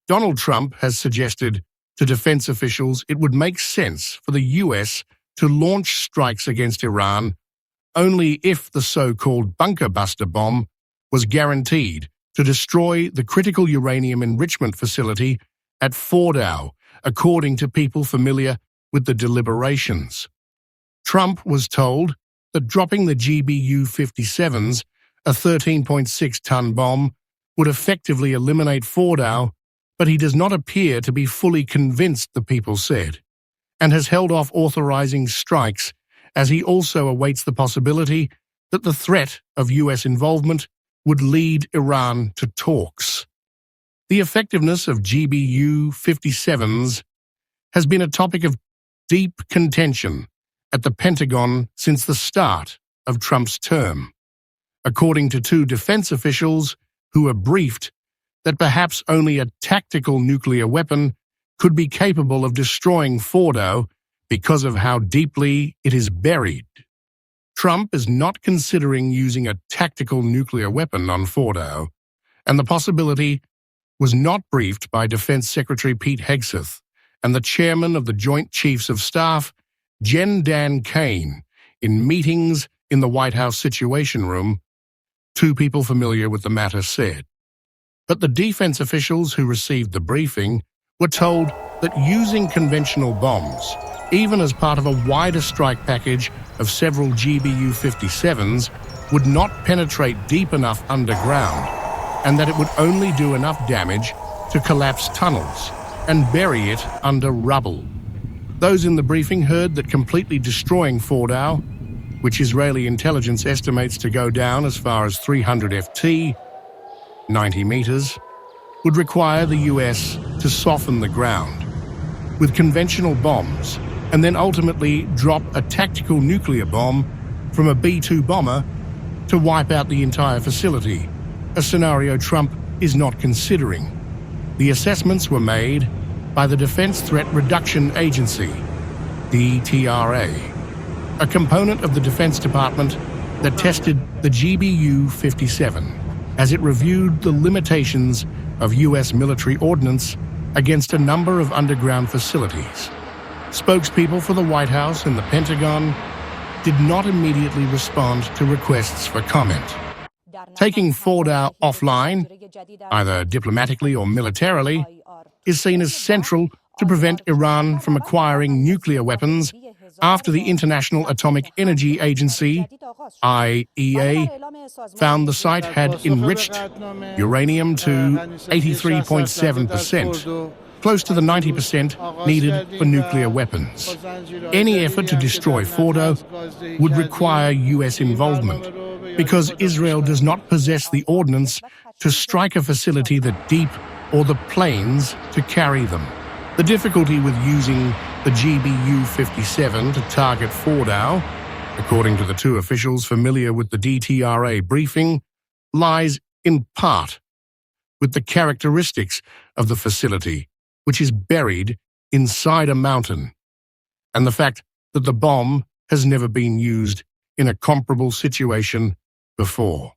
Donald Trump has suggested to defense officials it would make sense for the US to launch strikes against Iran only if the so-called bunker buster bomb was guaranteed to destroy the critical uranium enrichment facility at Fordow, according to people familiar with the deliberations. Trump was told that dropping the GBU-57s, a 13.6-ton bomb, would effectively eliminate Fordow, but he does not appear to be fully convinced, the people said, and has held off authorizing strikes as he also awaits the possibility that the threat of US involvement would lead Iran to talks. The effectiveness of GBU-57s has been a topic of deep contention at the Pentagon since the start of Trump's term. According to two defense officials who were briefed that perhaps only a tactical nuclear weapon could be capable of destroying Fordo because of how deeply it is buried. Trump is not considering using a tactical nuclear weapon on Fordo, and the possibility was not briefed by Defense Secretary Pete Hegseth and the chairman of the Joint Chiefs of Staff, Jen Dan Kane, in meetings in the White House Situation Room, two people familiar with the matter said. But the defense officials who received the briefing were told that using conventional bombs, even as part of a wider strike package of several GBU-57s, would not penetrate deep enough underground, and that it would only do enough damage to collapse tunnels and bury it under rubble. Those in the briefing heard that completely destroying Fordow, which Israeli intelligence estimates to go down as far as 300 FT, 90 meters, would require the US to soften the ground with conventional bombs and then ultimately drop a tactical nuclear bomb from a B-2 bomber to wipe out the entire facility, a scenario Trump is not considering. The assessments were made by the Defense Threat Reduction Agency, DTRA, a component of the Defense Department that tested the GBU-57 as it reviewed the limitations of US military ordnance against a number of underground facilities. Spokespeople for the White House and the Pentagon did not immediately respond to requests for comment. Taking Fordow offline, either diplomatically or militarily, is seen as central to prevent Iran from acquiring nuclear weapons after the International Atomic Energy Agency, IAEA, found the site had enriched uranium to 83.7%, close to the 90% needed for nuclear weapons. Any effort to destroy Fordo would require US involvement, because Israel does not possess the ordnance to strike a facility that deep or the planes to carry them. The difficulty with using the GBU-57 to target Fordow, according to the two officials familiar with the DTRA briefing, lies in part with the characteristics of the facility, which is buried inside a mountain, and the fact that the bomb has never been used in a comparable situation before.